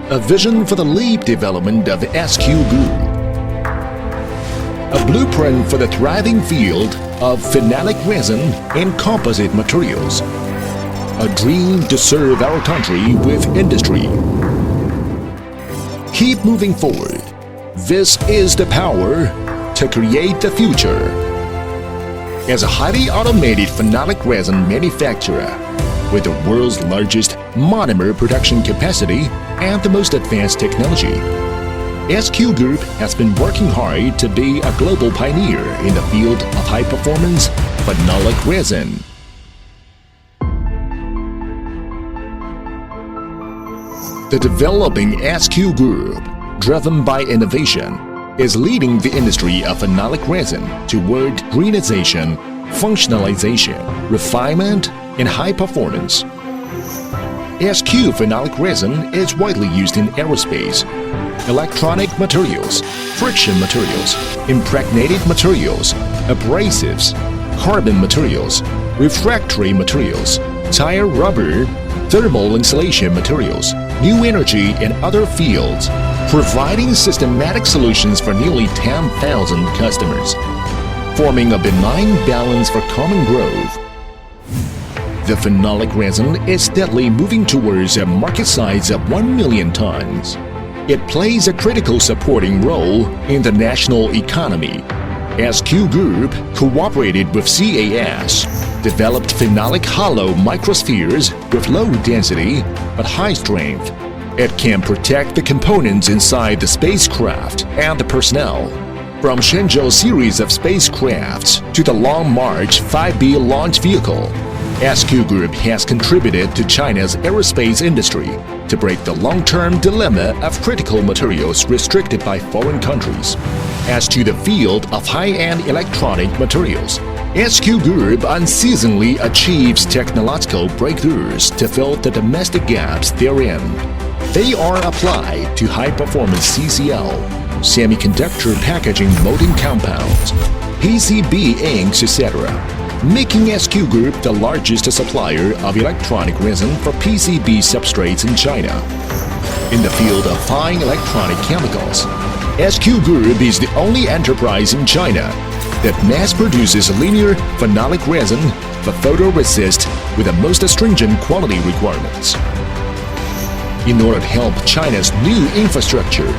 a vision for the leap development of SQ Group. A blueprint for the thriving field of phenolic resin and composite materials. A dream to serve our country with industry. Keep moving forward. This is the power to create the future. As a highly automated phenolic resin manufacturer with the world's largest monomer production capacity and the most advanced technology, SQ Group has been working hard to be a global pioneer in the field of high-performance phenolic resin. The developing SQ Group, driven by innovation, is leading the industry of phenolic resin toward greenization, functionalization, refinement, and high performance. SQ phenolic resin is widely used in aerospace, electronic materials, friction materials, impregnated materials, abrasives, carbon materials, refractory materials, tire rubber, thermal insulation materials, new energy, and other fields, providing systematic solutions for nearly 10,000 customers, forming a benign balance for common growth. The phenolic resin is steadily moving towards a market size of 1 million tons. It plays a critical supporting role in the national economy. SQ Group cooperated with CAS, developed phenolic hollow microspheres with low density but high strength. It can protect the components inside the spacecraft and the personnel. From Shenzhou series of spacecrafts to the Long March 5B launch vehicle, SQ Group has contributed to China's aerospace industry to break the long-term dilemma of critical materials restricted by foreign countries. As to the field of high-end electronic materials, SQ Group unceasingly achieves technological breakthroughs to fill the domestic gaps therein. They are applied to high-performance CCL, semiconductor packaging molding compounds, PCB inks, etc., making SQ Group the largest supplier of electronic resin for PCB substrates in China. In the field of fine electronic chemicals, SQ Group is the only enterprise in China that mass produces linear phenolic resin for photoresist with the most stringent quality requirements. In order to help China's new infrastructure,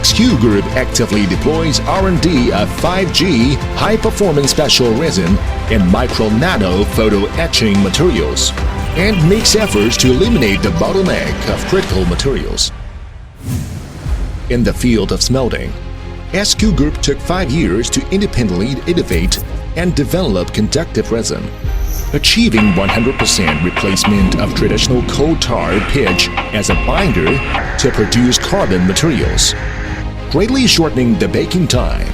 SQ Group actively deploys R&D of 5G high-performance special resin and micro-nano photo-etching materials, and makes efforts to eliminate the bottleneck of critical materials. In the field of smelting, SQ Group took 5 years to independently innovate and develop conductive resin, achieving 100% replacement of traditional coal tar pitch as a binder to produce carbon materials, greatly shortening the baking time,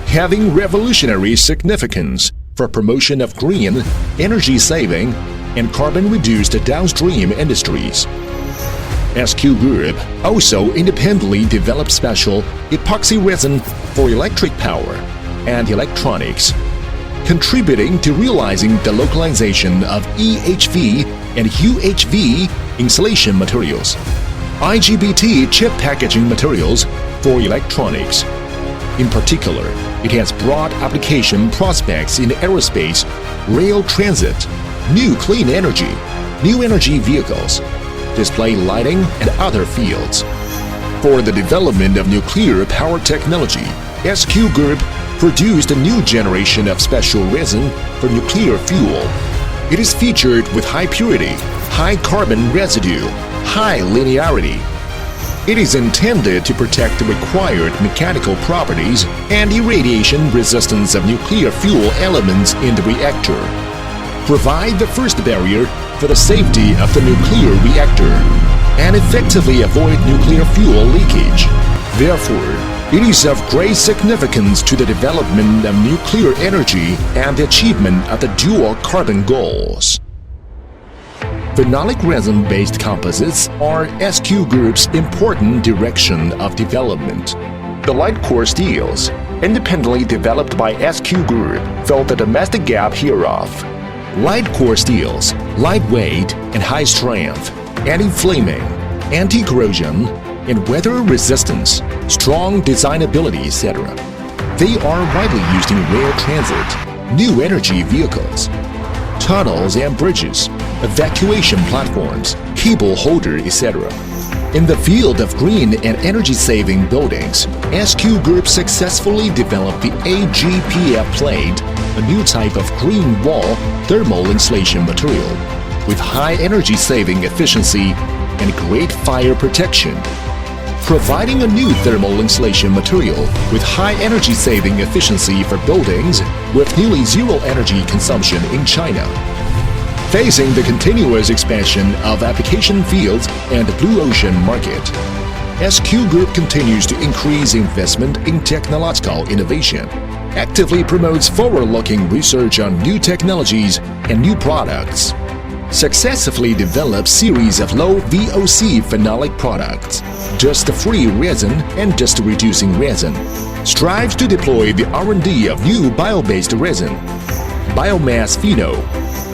having revolutionary significance for promotion of green, energy-saving, and carbon-reduced downstream industries. SQ Group also independently developed special epoxy resin for electric power and electronics, contributing to realizing the localization of EHV and UHV insulation materials, IGBT chip packaging materials for electronics. In particular, it has broad application prospects in aerospace, rail transit, new clean energy, new energy vehicles, display lighting, and other fields. For the development of nuclear power technology, SQ Group produced a new generation of special resin for nuclear fuel. It is featured with high purity, high carbon residue, high linearity. It is intended to protect the required mechanical properties and irradiation resistance of nuclear fuel elements in the reactor, provide the first barrier for the safety of the nuclear reactor, and effectively avoid nuclear fuel leakage. Therefore, it is of great significance to the development of nuclear energy and the achievement of the dual carbon goals. Phenolic resin-based composites are SQ Group's important direction of development. The light core steels, independently developed by SQ Group, fill the domestic gap hereof. Light core steels, lightweight and high strength, anti-flaming, anti-corrosion, and weather resistance, strong designability, etc. They are widely used in rail transit, new energy vehicles, tunnels and bridges, evacuation platforms, cable holder, etc. In the field of green and energy-saving buildings, SQ Group successfully developed the AGPF plate, a new type of green wall thermal insulation material with high energy-saving efficiency and great fire protection. Providing a new thermal insulation material with high energy-saving efficiency for buildings with nearly zero energy consumption in China. Facing the continuous expansion of application fields and the blue ocean market, SQ Group continues to increase investment in technological innovation, actively promotes forward-looking research on new technologies and new products, successfully develops series of low VOC phenolic products, dust-free resin and dust-reducing resin, strives to deploy the R&D of new bio-based resin, biomass phenol,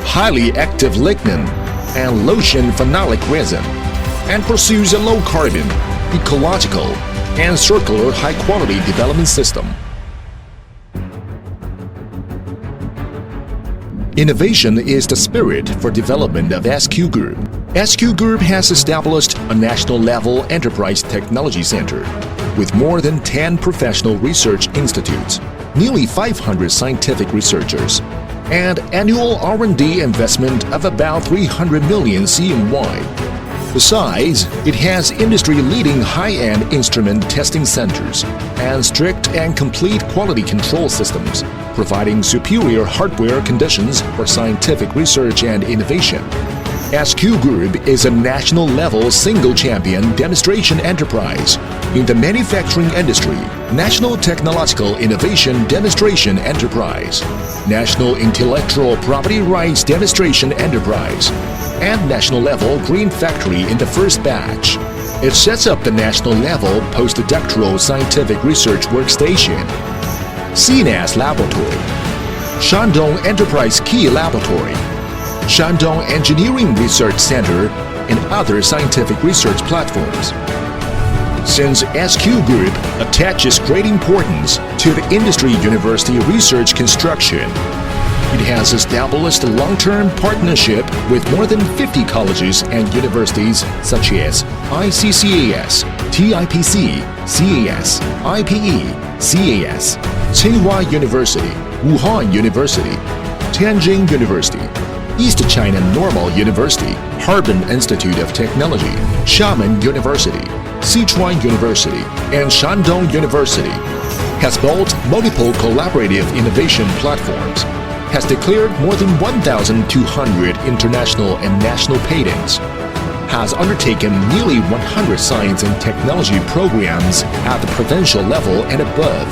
highly active lignin, and lotion phenolic resin, and pursues a low-carbon, ecological, and circular high-quality development system. Innovation is the spirit for development of SQ Group. SQ Group has established a national-level enterprise technology center with more than 10 professional research institutes, nearly 500 scientific researchers, and annual R&D investment of about 300 million CNY. Besides, it has industry-leading high-end instrument testing centers and strict and complete quality control systems, providing superior hardware conditions for scientific research and innovation. SQ Group is a national-level single-champion demonstration enterprise in the manufacturing industry, National Technological Innovation Demonstration Enterprise, National Intellectual Property Rights Demonstration Enterprise, and national-level Green Factory in the first batch. It sets up the national-level postdoctoral scientific research workstation, CNAS Laboratory, Shandong Enterprise Key Laboratory, Shandong Engineering Research Center, and other scientific research platforms. Since SQ Group attaches great importance to the industry university research construction, it has established a long-term partnership with more than 50 colleges and universities such as ICCAS, TIPC, CAS, IPE, CAS, Tsinghua University, Wuhan University, Tianjin University, East China Normal University, Harbin Institute of Technology, Xiamen University, Sichuan University, and Shandong University, has built multiple collaborative innovation platforms, has declared more than 1,200 international and national patents, has undertaken nearly 100 science and technology programs at the provincial level and above,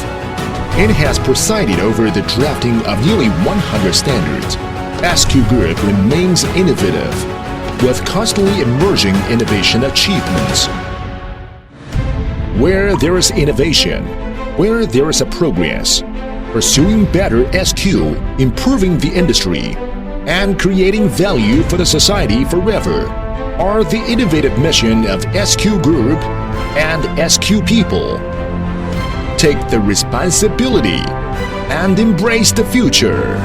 and has presided over the drafting of nearly 100 standards. SQ Group remains innovative, with constantly emerging innovation achievements. Where there is innovation, where there is a progress, pursuing better SQ, improving the industry, and creating value for the society forever are the innovative mission of SQ Group and SQ people. Take the responsibility and embrace the future.